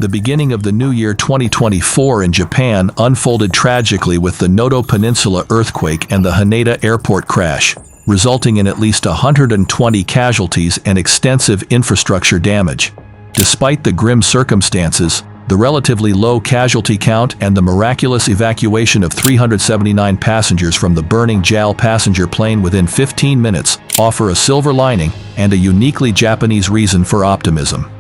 The beginning of the new year 2024 in Japan unfolded tragically with the Noto Peninsula earthquake and the Haneda airport crash, resulting in at least 120 casualties and extensive infrastructure damage. Despite the grim circumstances, the relatively low casualty count and the miraculous evacuation of 379 passengers from the burning JAL passenger plane within 15 minutes offer a silver lining and a uniquely Japanese reason for optimism.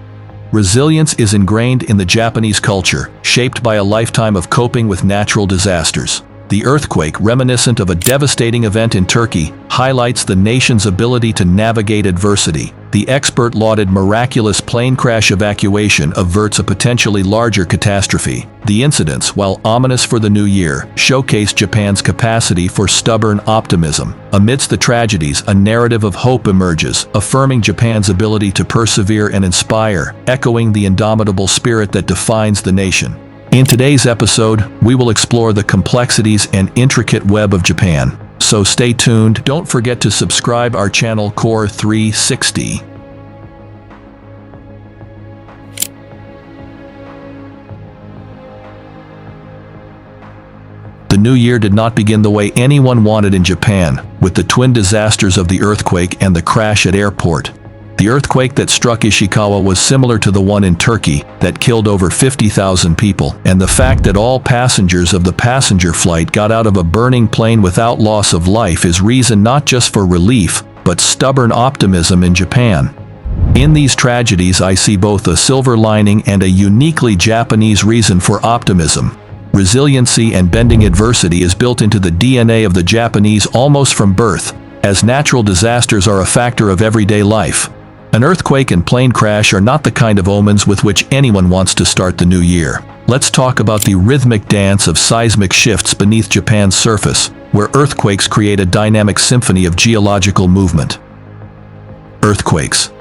Resilience is ingrained in the Japanese culture, shaped by a lifetime of coping with natural disasters. The earthquake, reminiscent of a devastating event in Turkey, highlights the nation's ability to navigate adversity. The expert-lauded miraculous plane crash evacuation averts a potentially larger catastrophe. The incidents, while ominous for the new year, showcase Japan's capacity for stubborn optimism. Amidst the tragedies, a narrative of hope emerges, affirming Japan's ability to persevere and inspire, echoing the indomitable spirit that defines the nation. In today's episode, we will explore the complexities and intricate web of Japan. So stay tuned. Don't forget to subscribe our channel Core 360. The new year did not begin the way anyone wanted in Japan, with the twin disasters of the earthquake and the crash at airport. The earthquake that struck Ishikawa was similar to the one in Turkey that killed over 50,000 people, and the fact that all passengers of the passenger flight got out of a burning plane without loss of life is reason not just for relief, but stubborn optimism in Japan. In these tragedies, I see both a silver lining and a uniquely Japanese reason for optimism. Resiliency and bending adversity is built into the DNA of the Japanese almost from birth, as natural disasters are a factor of everyday life. An earthquake and plane crash are not the kind of omens with which anyone wants to start the new year. Let's talk about the rhythmic dance of seismic shifts beneath Japan's surface, where earthquakes create a dynamic symphony of geological movement. Earthquakes.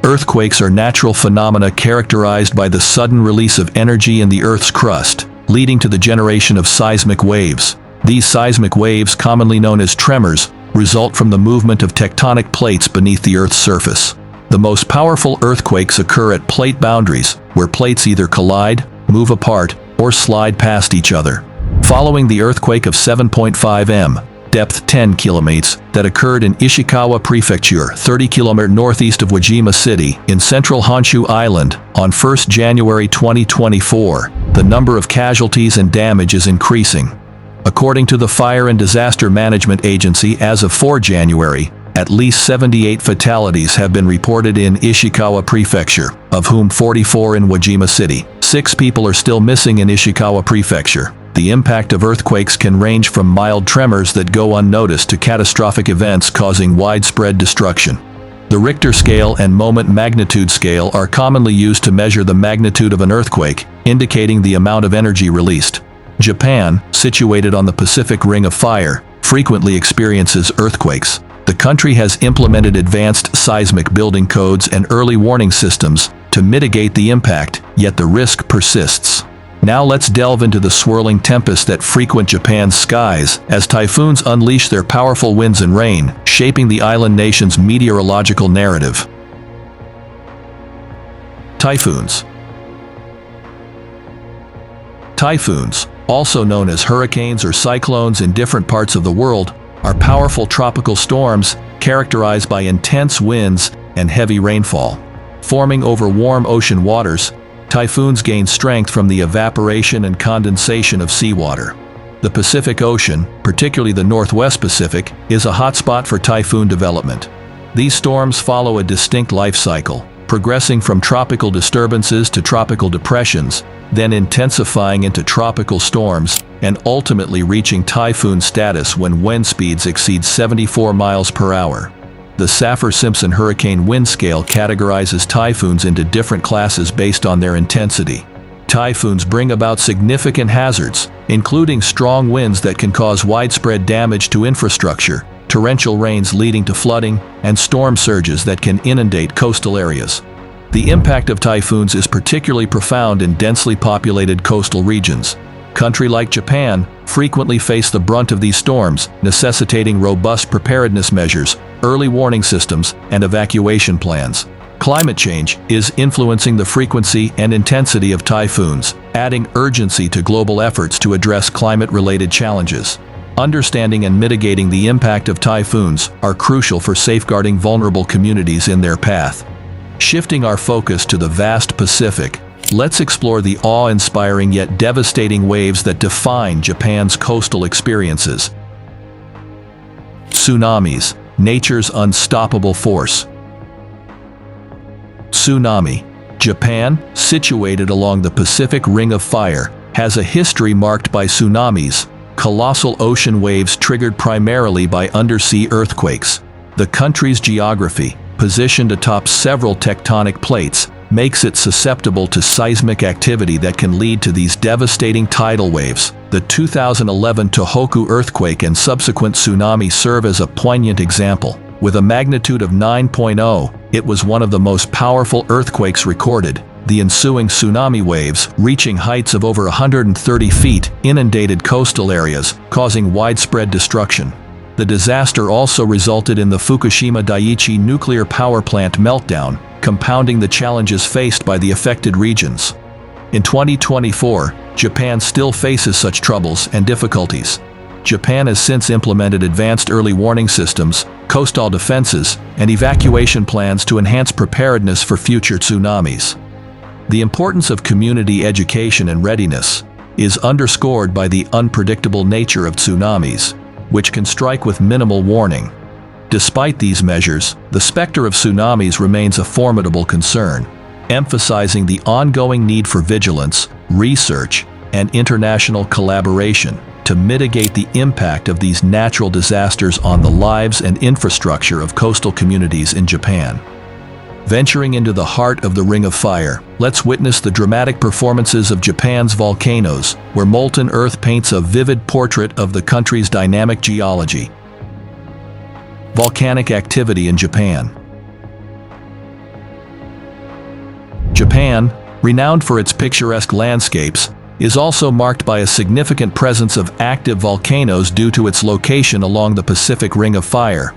Earthquakes are natural phenomena characterized by the sudden release of energy in the Earth's crust, leading to the generation of seismic waves. These seismic waves, commonly known as tremors, result from the movement of tectonic plates beneath the Earth's surface. The most powerful earthquakes occur at plate boundaries, where plates either collide, move apart, or slide past each other. Following the earthquake of 7.5 m, depth 10 km, that occurred in Ishikawa Prefecture, 30 km northeast of Wajima City, in central Honshu Island, on 1 January 2024, the number of casualties and damage is increasing. According to the Fire and Disaster Management Agency, as of 4 January, at least 78 fatalities have been reported in Ishikawa Prefecture, of whom 44 in Wajima City. 6 people are still missing in Ishikawa Prefecture. The impact of earthquakes can range from mild tremors that go unnoticed to catastrophic events causing widespread destruction. The Richter scale and moment magnitude scale are commonly used to measure the magnitude of an earthquake, indicating the amount of energy released. Japan, situated on the Pacific Ring of Fire, frequently experiences earthquakes. The country has implemented advanced seismic building codes and early warning systems to mitigate the impact, yet the risk persists. Now let's delve into the swirling tempests that frequent Japan's skies, as typhoons unleash their powerful winds and rain, shaping the island nation's meteorological narrative. Typhoons. Typhoons, also known as hurricanes or cyclones in different parts of the world, are powerful tropical storms characterized by intense winds and heavy rainfall. Forming over warm ocean waters, typhoons gain strength from the evaporation and condensation of seawater. The Pacific Ocean, particularly the Northwest Pacific, is a hotspot for typhoon development. These storms follow a distinct life cycle, progressing from tropical disturbances to tropical depressions, then intensifying into tropical storms, and ultimately reaching typhoon status when wind speeds exceed 74 miles per hour. The Saffir-Simpson hurricane wind scale categorizes typhoons into different classes based on their intensity. Typhoons bring about significant hazards, including strong winds that can cause widespread damage to infrastructure, torrential rains leading to flooding, and storm surges that can inundate coastal areas. The impact of typhoons is particularly profound in densely populated coastal regions. Countries like Japan frequently face the brunt of these storms, necessitating robust preparedness measures, early warning systems, and evacuation plans. Climate change is influencing the frequency and intensity of typhoons, adding urgency to global efforts to address climate-related challenges. Understanding and mitigating the impact of typhoons are crucial for safeguarding vulnerable communities in their path. Shifting our focus to the vast Pacific, let's explore the awe-inspiring yet devastating waves that define Japan's coastal experiences. Tsunamis, nature's unstoppable force. Tsunami. Japan, situated along the Pacific Ring of Fire, has a history marked by tsunamis, colossal ocean waves triggered primarily by undersea earthquakes. The country's geography, positioned atop several tectonic plates, makes it susceptible to seismic activity that can lead to these devastating tidal waves. The 2011 Tōhoku earthquake and subsequent tsunami serve as a poignant example. With a magnitude of 9.0, it was one of the most powerful earthquakes recorded. The ensuing tsunami waves, reaching heights of over 130 feet, inundated coastal areas, causing widespread destruction. The disaster also resulted in the Fukushima Daiichi nuclear power plant meltdown, compounding the challenges faced by the affected regions. In 2024, Japan still faces such troubles and difficulties. Japan has since implemented advanced early warning systems, coastal defenses, and evacuation plans to enhance preparedness for future tsunamis. The importance of community education and readiness is underscored by the unpredictable nature of tsunamis, which can strike with minimal warning. Despite these measures, the specter of tsunamis remains a formidable concern, emphasizing the ongoing need for vigilance, research, and international collaboration to mitigate the impact of these natural disasters on the lives and infrastructure of coastal communities in Japan. Venturing into the heart of the Ring of Fire, let's witness the dramatic performances of Japan's volcanoes, where molten earth paints a vivid portrait of the country's dynamic geology. Volcanic activity in Japan. Japan, renowned for its picturesque landscapes, is also marked by a significant presence of active volcanoes due to its location along the Pacific Ring of Fire.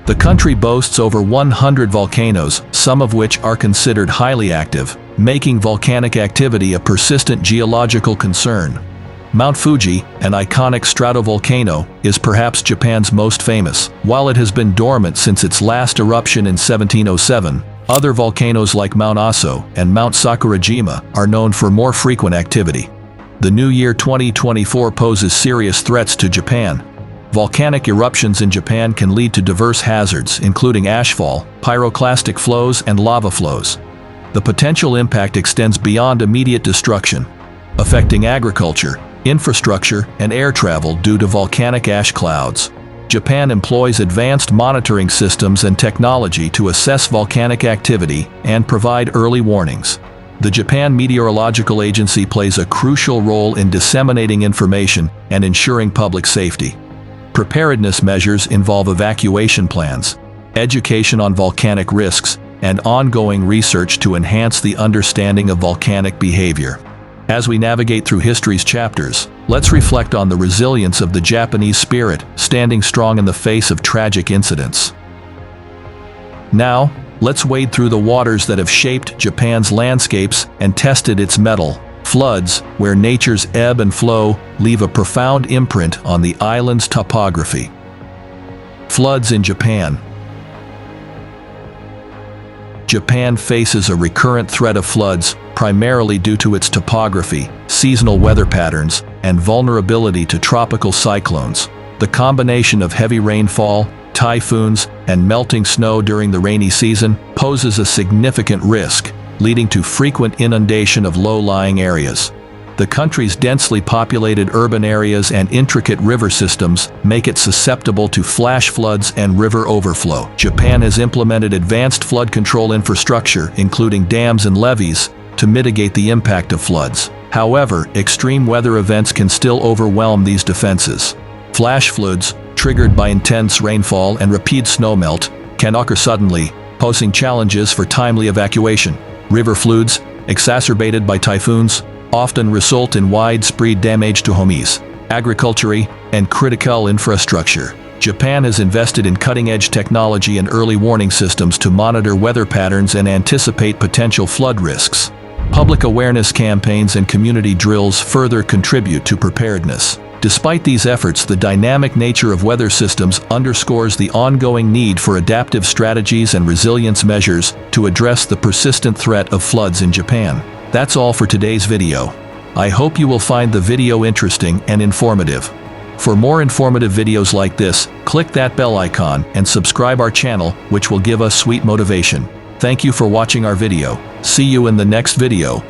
The country boasts over 100 volcanoes, some of which are considered highly active, making volcanic activity a persistent geological concern. Mount Fuji, an iconic stratovolcano, is perhaps Japan's most famous. While it has been dormant since its last eruption in 1707, other volcanoes like Mount Aso and Mount Sakurajima are known for more frequent activity. The new year 2024 poses serious threats to Japan. Volcanic eruptions in Japan can lead to diverse hazards, including ashfall, pyroclastic flows, and lava flows. The potential impact extends beyond immediate destruction, affecting agriculture, infrastructure, and air travel due to volcanic ash clouds. Japan employs advanced monitoring systems and technology to assess volcanic activity and provide early warnings. The Japan Meteorological Agency plays a crucial role in disseminating information and ensuring public safety. Preparedness measures involve evacuation plans, education on volcanic risks, and ongoing research to enhance the understanding of volcanic behavior. As we navigate through history's chapters, let's reflect on the resilience of the Japanese spirit, standing strong in the face of tragic incidents. Now, let's wade through the waters that have shaped Japan's landscapes and tested its mettle. Floods, where nature's ebb and flow leave a profound imprint on the island's topography. Floods in Japan. Japan faces a recurrent threat of floods, primarily due to its topography, seasonal weather patterns, and vulnerability to tropical cyclones. The combination of heavy rainfall, typhoons, and melting snow during the rainy season poses a significant risk, leading to frequent inundation of low-lying areas. The country's densely populated urban areas and intricate river systems make it susceptible to flash floods and river overflow. Japan has implemented advanced flood control infrastructure, including dams and levees, to mitigate the impact of floods. However, extreme weather events can still overwhelm these defenses. Flash floods, triggered by intense rainfall and repeated snowmelt, can occur suddenly, posing challenges for timely evacuation. River floods, exacerbated by typhoons, often result in widespread damage to homes, agriculture, and critical infrastructure. Japan has invested in cutting-edge technology and early warning systems to monitor weather patterns and anticipate potential flood risks. Public awareness campaigns and community drills further contribute to preparedness. Despite these efforts, the dynamic nature of weather systems underscores the ongoing need for adaptive strategies and resilience measures to address the persistent threat of floods in Japan. That's all for today's video. I hope you will find the video interesting and informative. For more informative videos like this, click that bell icon and subscribe our channel, which will give us sweet motivation. Thank you for watching our video. See you in the next video.